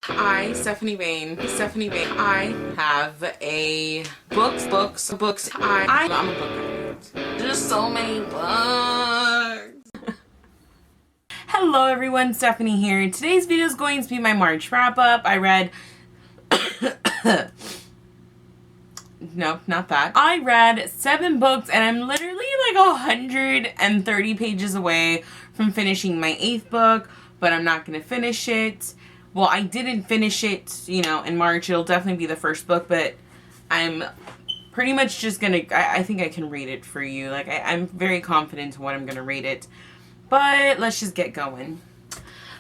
Stephanie Bain, I have a books. I'm a book addict. There's so many books. Hello everyone, Stephanie here. Today's video is going to be my March wrap up. I read, no, not that. I read 7 books and I'm literally like 130 pages away from finishing my 8th book, but I'm not going to finish it. Well, I didn't finish it, in March. It'll definitely be the first book, but I'm pretty much just gonna, I think I can rate it for you. Like, I'm very confident in what I'm gonna rate it. But let's just get going.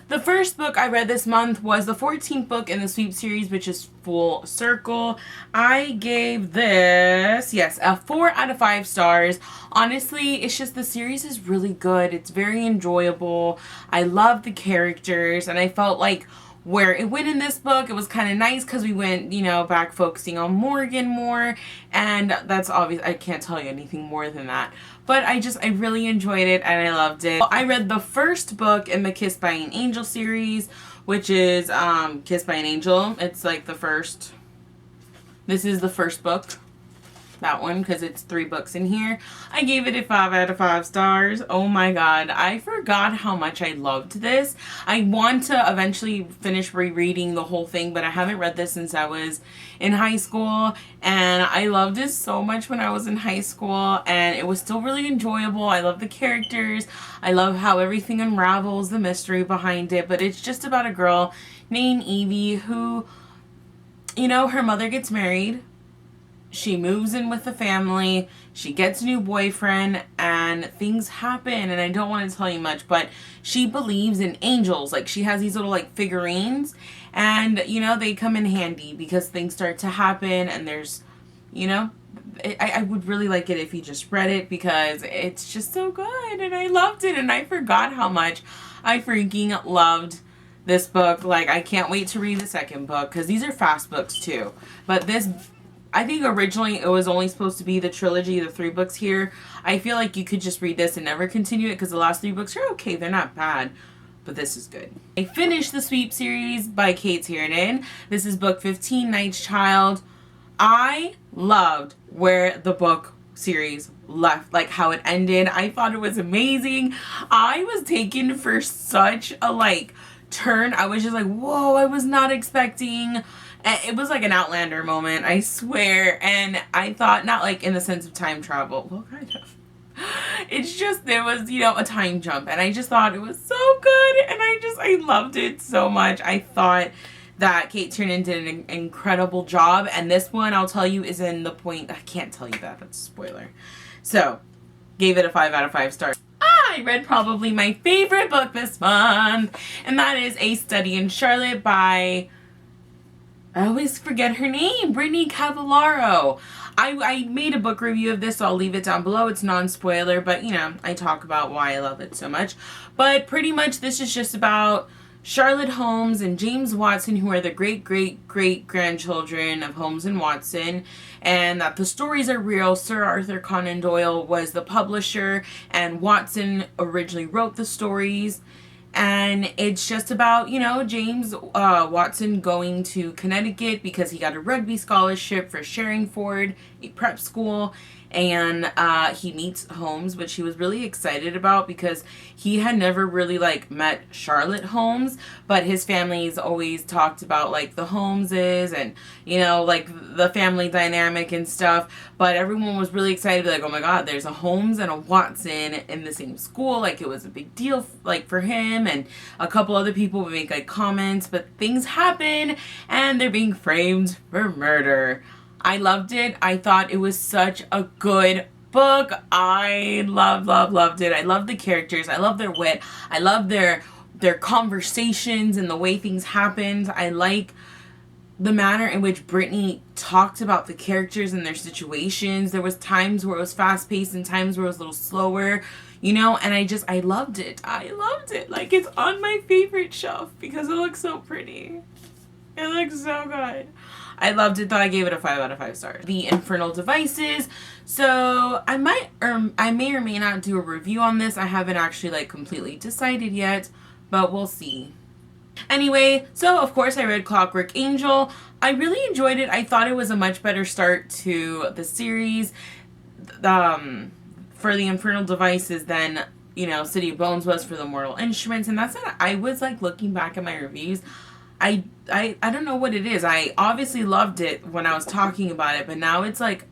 The first book I read this month was the 14th book in the Sweep series, which is Full Circle. I gave this, yes, a 4 out of 5 stars. Honestly, it's just the series is really good. It's very enjoyable. I love the characters, and I felt like where it went in this book, it was kind of nice because we went, back focusing on Morgan more, and that's obvious. I can't tell you anything more than that. But I really enjoyed it and I loved it. I read the first book in the Kissed by an Angel series, which is Kissed by an Angel. It's like this is the first book. That one, because it's 3 books in here. I gave it a 5 out of 5 stars. Oh my god, I forgot how much I loved this. I want to eventually finish rereading the whole thing, but I haven't read this since I was in high school, and I loved it so much when I was in high school, and it was still really enjoyable. I love the characters. I love how everything unravels, the mystery behind it, but it's just about a girl named Evie who, her mother gets married. She moves in with the family, she gets a new boyfriend, and things happen, and I don't want to tell you much, but she believes in angels. Like, she has these little, figurines, and, they come in handy because things start to happen, and there's, I would really like it if you just read it because it's just so good, and I loved it, and I forgot how much I freaking loved this book. Like, I can't wait to read the second book, because these are fast books, too, but this, I think originally it was only supposed to be the trilogy, the 3 books here. I feel like you could just read this and never continue it because the last 3 books are okay. They're not bad, but this is good. I finished the Sweep series by Kate Tiernan. This is book 15, Night's Child. I loved where the book series left, like how it ended. I thought it was amazing. I was taken for such a turn. I was just like, whoa, I was not expecting. It was like an Outlander moment, I swear. And I thought, not in the sense of time travel. Well, kind of. It's just, there was, a time jump. And I just thought it was so good. And I loved it so much. I thought that Kate Tiernan did an incredible job. And this one, I'll tell you, is in the point, I can't tell you that. That's a spoiler. So, gave it a 5 out of 5 stars. I read probably my favorite book this month. And that is A Study in Charlotte by, I always forget her name, Brittany Cavallaro. I made a book review of this, so I'll leave it down below. It's non-spoiler, but, I talk about why I love it so much. But pretty much this is just about Charlotte Holmes and James Watson, who are the great-great-great-grandchildren of Holmes and Watson, and that the stories are real. Sir Arthur Conan Doyle was the publisher, and Watson originally wrote the stories. And it's just about, James Watson going to Connecticut because he got a rugby scholarship for Sherringford, a prep school. And he meets Holmes, which he was really excited about because he had never really met Charlotte Holmes, but his family's always talked about the Holmeses and the family dynamic and stuff. But everyone was really excited to be oh my god, there's a Holmes and a Watson in the same school. It was a big deal for him, and a couple other people would make comments, but things happen and they're being framed for murder. I loved it. I thought it was such a good book. I loved it. I love the characters. I love their wit. I love their conversations and the way things happened. I like the manner in which Brittany talked about the characters and their situations. There was times where it was fast-paced and times where it was a little slower, and I loved it. I loved it. It's on my favorite shelf because it looks so pretty. It looks so good. I loved it though. I gave it a 5 out of 5 stars. The Infernal Devices. So I may or may not do a review on this. I haven't actually completely decided yet, but we'll see. Anyway, so of course I read Clockwork Angel. I really enjoyed it. I thought it was a much better start to the series for the Infernal Devices than, you know, City of Bones was for the Mortal Instruments. And that's not, I was like looking back at my reviews. I don't know what it is. I obviously loved it when I was talking about it, but now it's like,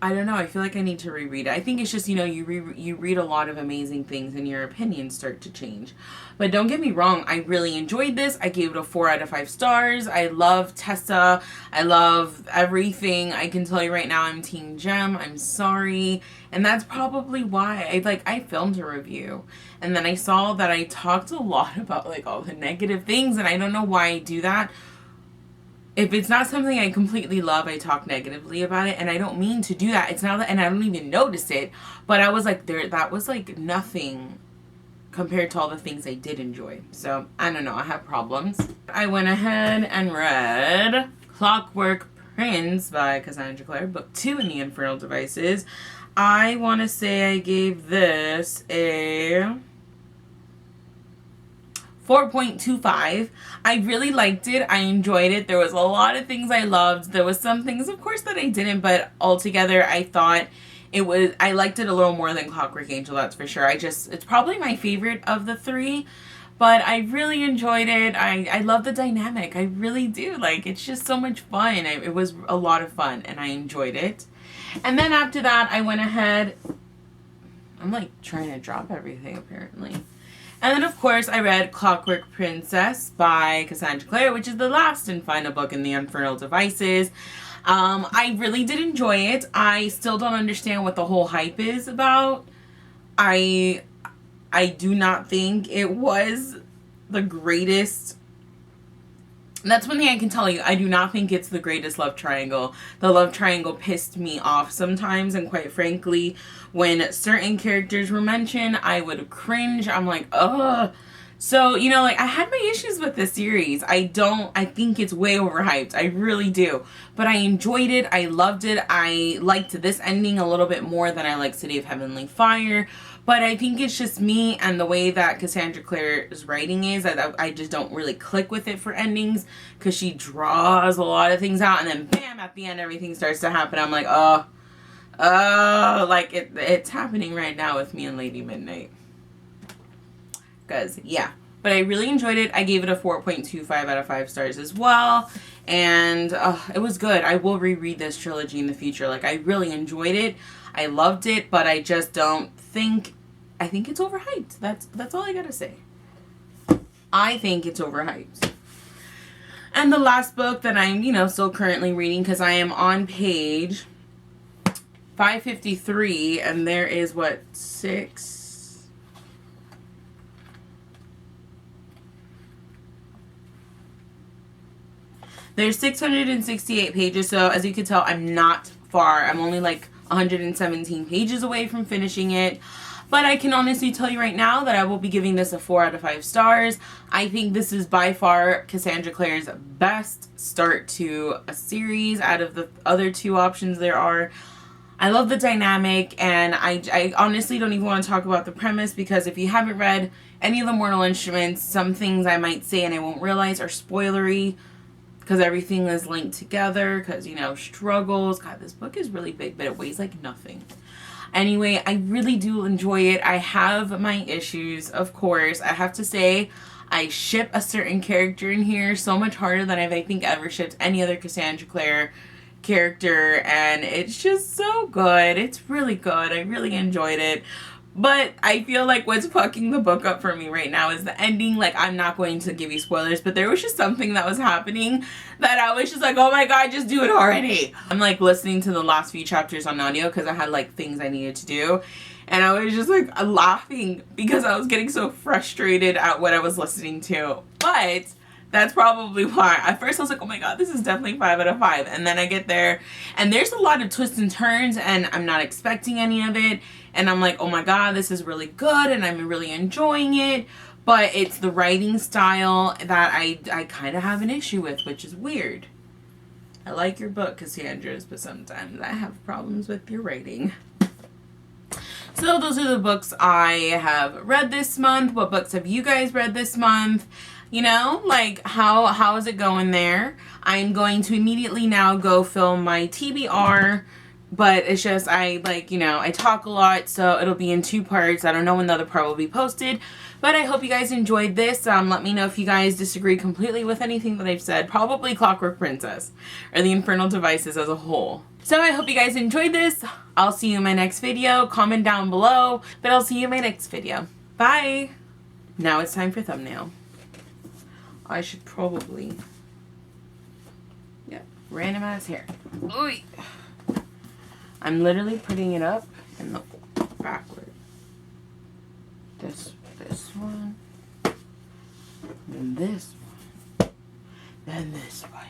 I don't know. I feel like I need to reread it. I think it's just, you know, you read a lot of amazing things and your opinions start to change. But don't get me wrong. I really enjoyed this. I gave it a 4 out of 5 stars. I love Tessa. I love everything. I can tell you right now I'm Team Jem. I'm sorry. And that's probably why I filmed a review. And then I saw that I talked a lot about like all the negative things. And I don't know why I do that. If it's not something I completely love, I talk negatively about it, and I don't mean to do that. It's not that, and I don't even notice it, but I was like, that was like nothing compared to all the things I did enjoy. So, I don't know, I have problems. I went ahead and read Clockwork Prince by Cassandra Clare, book 2 in the Infernal Devices. I want to say I gave this a 4.25. I really liked it. I enjoyed it. There was a lot of things I loved. There was some things, of course, that I didn't, but altogether, I thought I liked it a little more than Clockwork Angel, that's for sure. It's probably my favorite of the 3, but I really enjoyed it. I love the dynamic. I really do. Like, it's just so much fun. It was a lot of fun, and I enjoyed it. And then after that, I went ahead. I'm like trying to drop everything, apparently. And then, of course, I read Clockwork Princess by Cassandra Clare, which is the last and final book in the Infernal Devices. I really did enjoy it. I still don't understand what the whole hype is about. I do not think it was the greatest. That's one thing I can tell you. I do not think it's the greatest love triangle. The love triangle pissed me off sometimes, and quite frankly, when certain characters were mentioned, I would cringe. I'm like, ugh. So, you know, like, I had my issues with this series. I think it's way overhyped. I really do. But I enjoyed it. I loved it. I liked this ending a little bit more than I like City of Heavenly Fire. But I think it's just me and the way that Cassandra Clare's writing is. I just don't really click with it for endings, because she draws a lot of things out, and then bam, at the end everything starts to happen. I'm like, oh, like it's happening right now with me and Lady Midnight. Because, yeah. But I really enjoyed it. I gave it a 4.25 out of 5 stars as well. And it was good. I will reread this trilogy in the future. Like, I really enjoyed it. I loved it, but I just don't think... I think it's overhyped. That's all I gotta say. I think it's overhyped. And the last book that I'm, you know, still currently reading, because I am on page 553, and there is, what, 6... There's 668 pages, so as you can tell, I'm not far. I'm only like 117 pages away from finishing it. But I can honestly tell you right now that I will be giving this a 4 out of 5 stars. I think this is by far Cassandra Clare's best start to a series out of the other 2 options there are. I love the dynamic, and I honestly don't even want to talk about the premise, because if you haven't read any of the Mortal Instruments, some things I might say and I won't realize are spoilery, because everything is linked together, because, you know, struggles. God, this book is really big, but it weighs like nothing. Anyway, I really do enjoy it. I have my issues, of course. I have to say, I ship a certain character in here so much harder than I've, I think, ever shipped any other Cassandra Clare character, and it's just so good. It's really good. I really enjoyed it. But I feel like what's fucking the book up for me right now is the ending. Like, I'm not going to give you spoilers, but there was just something that was happening that I was just like, oh my god, just do it already. I'm like listening to the last few chapters on audio because I had like things I needed to do. And I was just like laughing because I was getting so frustrated at what I was listening to. But that's probably why. At first I was like, oh my god, this is definitely 5 out of 5. And then I get there and there's a lot of twists and turns and I'm not expecting any of it. And I'm like, oh my god, this is really good and I'm really enjoying it. But it's the writing style that I kind of have an issue with, which is weird. I like your book, Cassandra's, but sometimes I have problems with your writing. So those are the books I have read this month. What books have you guys read this month? You know, like how is it going there? I'm going to immediately now go film my TBR, but it's just I talk a lot, so it'll be in 2 parts. I don't know when the other part will be posted, but I hope you guys enjoyed this. Let me know if you guys disagree completely with anything that I've said. Probably Clockwork Princess or the Infernal Devices as a whole. So I hope you guys enjoyed this. I'll see you in my next video. Comment down below, but I'll see you in my next video. Bye! Now it's time for thumbnail. I should probably... Yep, random ass hair. Ooh. I'm literally putting it up and look backward. This one, then this one, then this one.